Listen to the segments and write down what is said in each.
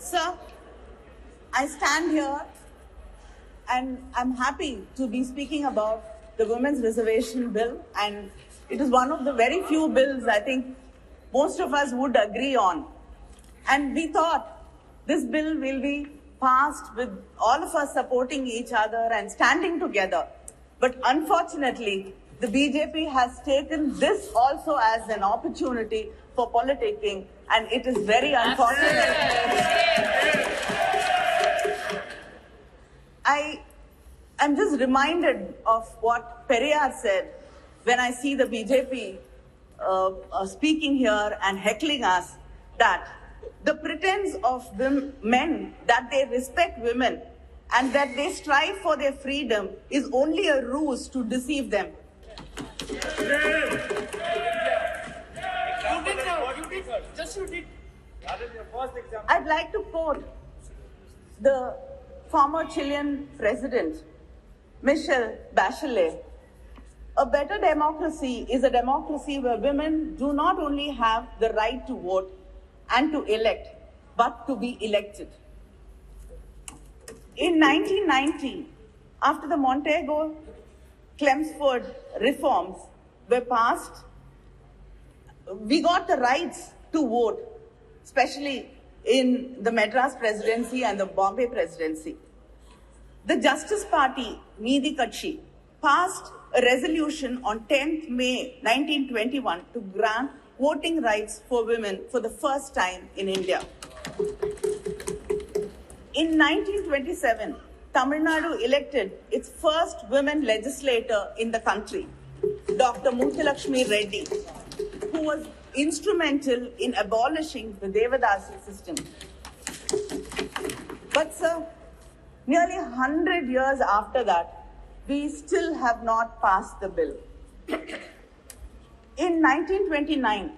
Sir, I stand here and I'm happy to be speaking about the Women's Reservation Bill, and it is one of the very few bills I think most of us would agree on. And we thought this bill will be passed with all of us supporting each other and standing together. But unfortunately, the BJP has taken this also as an opportunity for politicking, and it is very unfortunate. I'm just reminded of what Periyar said when I see the BJP speaking here and heckling us, that the pretense of men that they respect women and that they strive for their freedom is only a ruse to deceive them. I'd like to quote the former Chilean president, Michelle Bachelet. A better democracy is a democracy where women do not only have the right to vote and to elect, but to be elected. In 1990, after the Montego-Chelmsford reforms were passed, we got the rights to vote, especially in the Madras presidency and the Bombay presidency. The Justice Party, Needi Katchi, passed a resolution on 10th May 1921 to grant voting rights for women for the first time in India. In 1927, Tamil Nadu elected its first women legislator in the country, Dr. Muthulakshmi Reddy, who was instrumental in abolishing the Devadasi system. But sir, nearly 100 years after that, we still have not passed the bill. In 1929,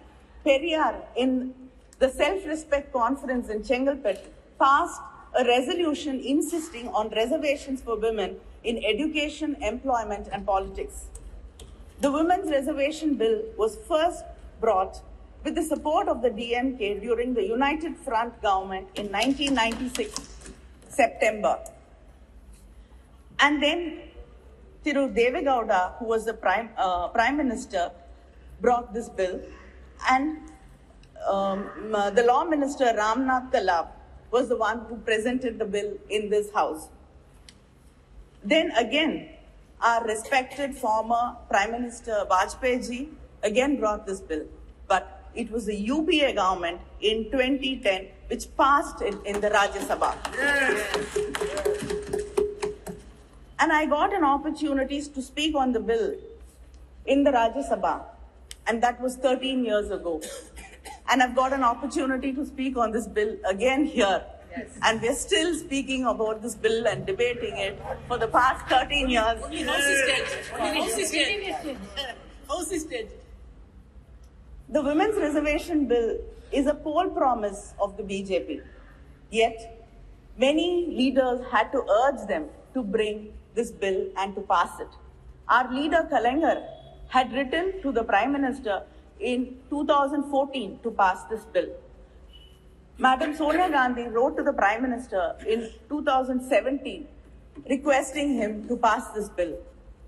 Periyar, in the Self-Respect Conference in Chengalpet, passed a resolution insisting on reservations for women in education, employment, and politics. The Women's Reservation Bill was first brought with the support of the DMK during the United Front government in 1996, September. And then Thiru Devegowda, who was the Prime Minister, brought this bill, and the Law Minister Ramnath Talab was the one who presented the bill in this House. Then again, our respected former Prime Minister Vajpayee ji again brought this bill, but it was the UPA government in 2010 which passed it in the Rajya Sabha. Yes. And I got an opportunity to speak on the bill in the Rajya Sabha, and that was 13 years ago. And I've got an opportunity to speak on this bill again here. Yes. And we're still speaking about this bill and debating it for the past 13 years. The Women's Reservation Bill is a poll promise of the BJP. Yet, many leaders had to urge them to bring this bill and to pass it. Our leader Kalaignar had written to the Prime Minister in 2014 to pass this bill. Madam Sonia Gandhi wrote to the Prime Minister in 2017 requesting him to pass this bill.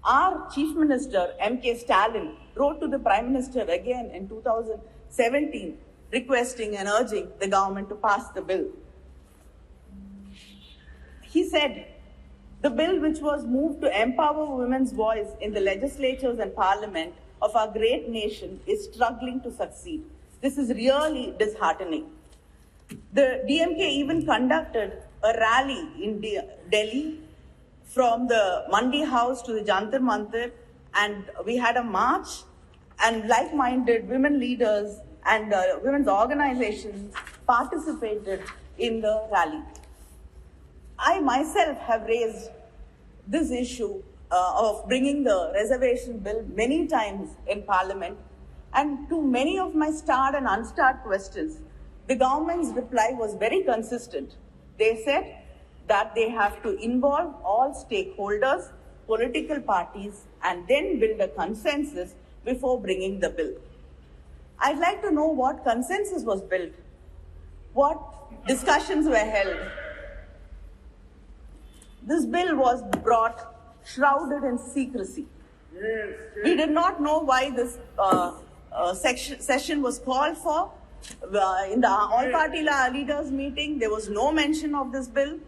Our Chief Minister, M.K. Stalin, wrote to the Prime Minister again in 2017 requesting and urging the government to pass the bill. He said, the bill which was moved to empower women's voice in the legislatures and parliament of our great nation is struggling to succeed. This is really disheartening. The DMK even conducted a rally in Delhi from the Mandi House to the Jantar Mantar, and we had a march, and like-minded women leaders and women's organizations participated in the rally. I myself have raised this issue of bringing the reservation bill many times in Parliament, and to many of my starred and unstarred questions, the government's reply was very consistent. They said that they have to involve all stakeholders, political parties, and then build a consensus before bringing the bill. I'd like to know what consensus was built. what discussions were held. This bill was brought shrouded in secrecy. We did not know why this session was called for. In the all-party leaders meeting, there was no mention of this bill.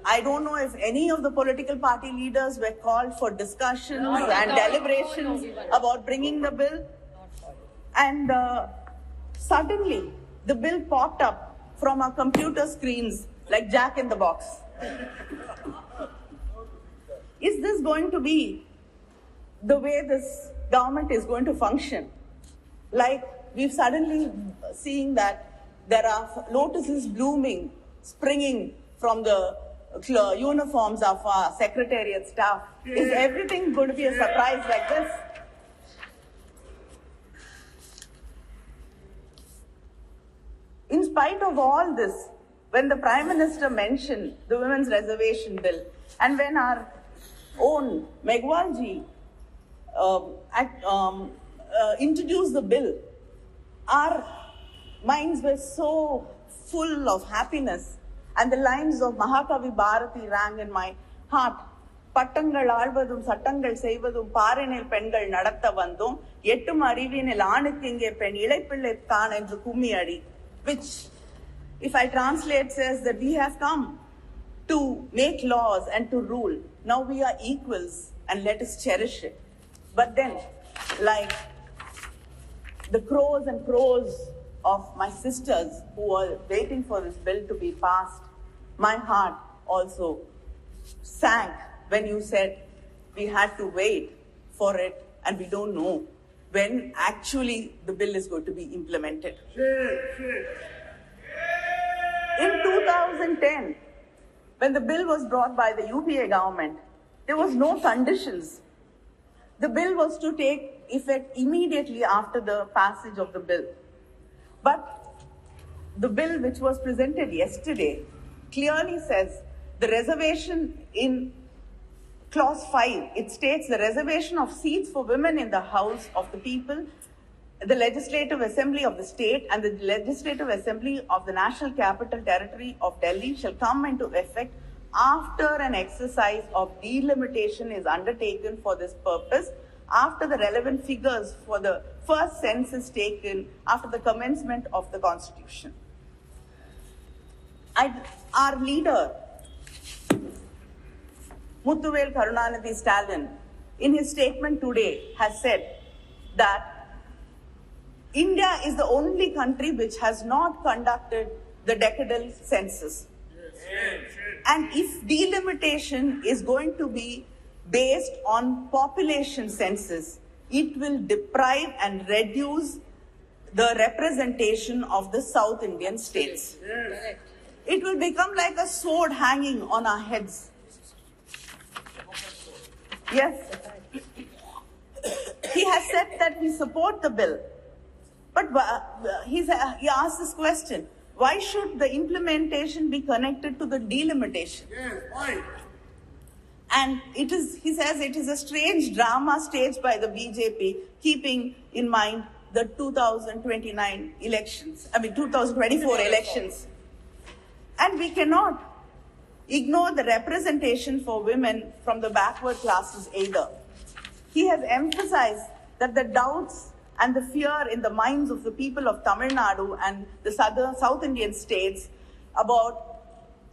I don't know if any of the political party leaders were called for discussions and deliberations about bringing the bill. And suddenly, the bill popped up from our computer screens like Jack in the Box. Is this going to be the way this government is going to function? Like, we've suddenly seen that there are lotuses blooming, springing from the uniforms of our secretariat staff. Is everything going to be a surprise like this? In spite of all this, when the Prime Minister mentioned the Women's Reservation Bill, and when our own Megwalji introduced the bill, our minds were so full of happiness, and the lines of Mahakavi Bharati rang in my heart. பட்டங்கள் ஆழ்வதும் சட்டங்கள் செய்வதும் பாரினில் பெண்கள் நடத்த வந்தோம் எட்டும் அறிவினில் ஆணுக்கு இங்கே பெண் இளைப்பிள்ளை தான் என்று கும்மி அடி, which, if I translate, says that we have come to make laws and to rule. Now we are equals and let us cherish it. But then, like the crows and crows of my sisters who were waiting for this bill to be passed, my heart also sank when you said we had to wait for it and we don't know when actually the bill is going to be implemented. In 2010, when the bill was brought by the UPA government, there was no conditions. The bill was to take effect immediately after the passage of the bill. But the bill which was presented yesterday clearly says the reservation in Clause 5, it states the reservation of seats for women in the House of the People, the Legislative Assembly of the state and the Legislative Assembly of the National Capital Territory of Delhi shall come into effect after an exercise of delimitation is undertaken for this purpose, after the relevant figures for the first census taken after the commencement of the Constitution. Our leader, Muthuvel Karunanidhi Stalin, in his statement today has said that India is the only country which has not conducted the decadal census. And if delimitation is going to be based on population census, it will deprive and reduce the representation of the South Indian states. It will become like a sword hanging on our heads. Yes. He has said that we support the bill. But he asked this question, why should the implementation be connected to the delimitation? Yes, why? And he says it is a strange drama staged by the BJP, keeping in mind the 2024 elections. And we cannot ignore the representation for women from the backward classes either. He has emphasized that the doubts and the fear in the minds of the people of Tamil Nadu and the South Indian states about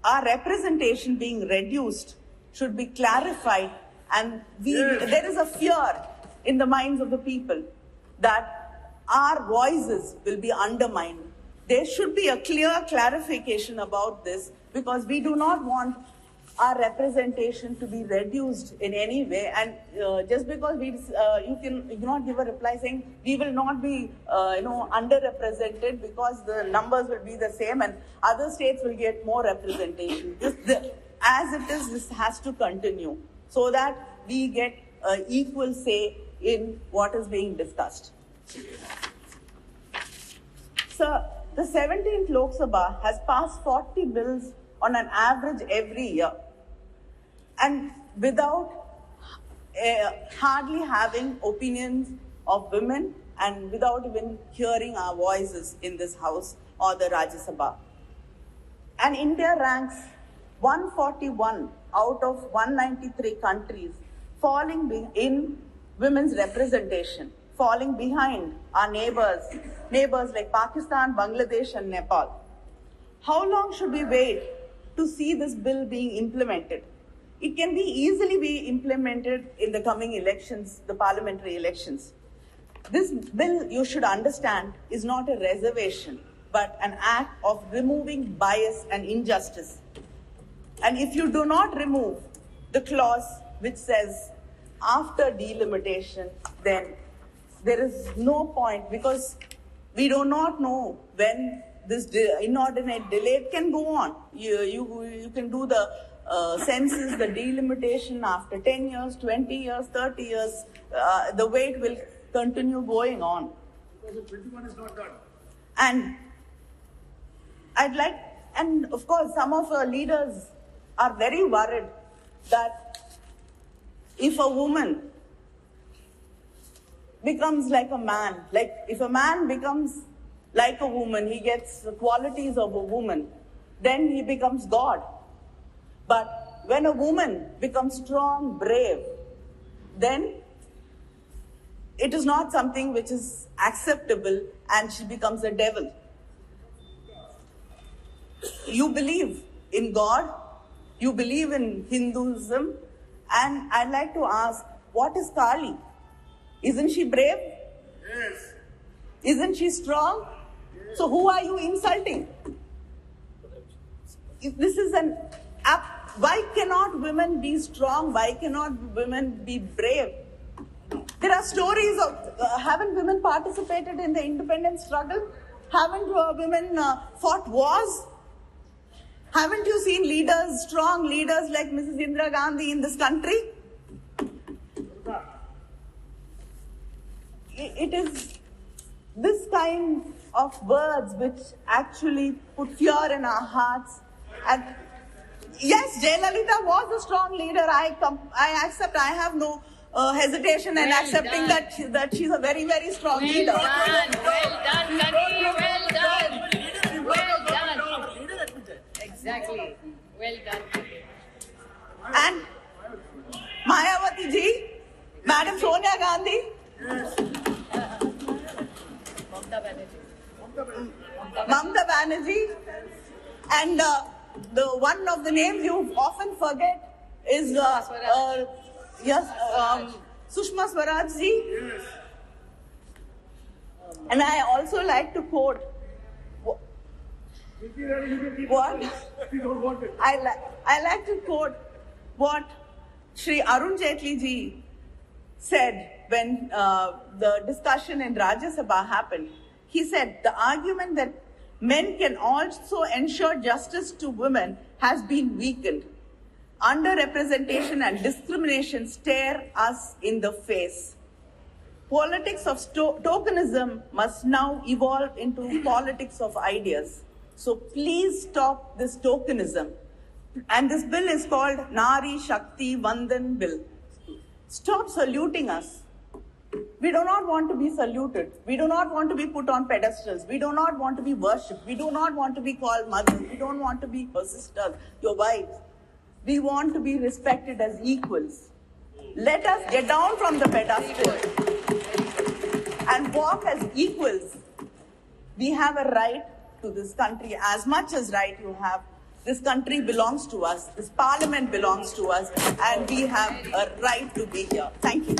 our representation being reduced should be clarified, and there is a fear in the minds of the people that our voices will be undermined. There should be a clear clarification about this, because we do not want our representation to be reduced in any way. And just because you cannot give a reply saying we will not be underrepresented because the numbers will be the same and other states will get more representation. As it is, this has to continue so that we get equal say in what is being discussed. So the 17th Lok Sabha has passed 40 bills on an average every year, and without hardly having opinions of women and without even hearing our voices in this house or the Rajya Sabha. And India ranks 141 out of 193 countries, falling in women's representation, falling behind our neighbors like Pakistan, Bangladesh, and Nepal. How long should we wait to see this bill being implemented? It can be easily be implemented in the coming elections, the parliamentary elections. This bill, you should understand, is not a reservation, but an act of removing bias and injustice. And if you do not remove the clause which says after delimitation, then there is no point, because we do not know when this inordinate delay can go on. You can do the census, the delimitation after 10 years, 20 years, 30 years. The wait will continue going on. 21 is not done. And of course, some of our leaders are very worried that if a woman becomes like a man, like if a man becomes like a woman, he gets the qualities of a woman, then he becomes God. But when a woman becomes strong, brave, then it is not something which is acceptable and she becomes a devil. You believe in God, you believe in Hinduism, and I'd like to ask, what is Kali? Isn't she brave? Yes. Isn't she strong? Yes. So who are you insulting? If this is why cannot women be strong? Why cannot women be brave? There are stories of, haven't women participated in the independence struggle? Haven't women fought wars? Haven't you seen leaders, strong leaders like Mrs. Indira Gandhi in this country? It is this kind of words which actually put fear in our hearts. And yes, Jayalalitha was a strong leader. I accept. I have no hesitation in accepting that she's a very, very strong leader. Well done, Kani. Well done. Well done. Exactly. Well done. And Mayawati ji, Madam Sonia Gandhi. Yes. Mamta Banerjee. And the one of the names you often forget is Sushma Swaraj ji. Yes. And I also like to quote what We don't want it. I like to quote what Shri Arun Jaitley ji said when the discussion in Rajya Sabha happened. He said, the argument that men can also ensure justice to women has been weakened. Underrepresentation and discrimination stare us in the face. Politics of tokenism must now evolve into politics of ideas. So please stop this tokenism. And this bill is called Nari Shakti Vandan Bill. Stop saluting us. We do not want to be saluted. We do not want to be put on pedestals. We do not want to be worshipped. We do not want to be called mothers. We don't want to be your sisters, your wives. We want to be respected as equals. Let us get down from the pedestal and walk as equals. We have a right to this country as much as right you have. This country belongs to us. This parliament belongs to us. And we have a right to be here. Thank you.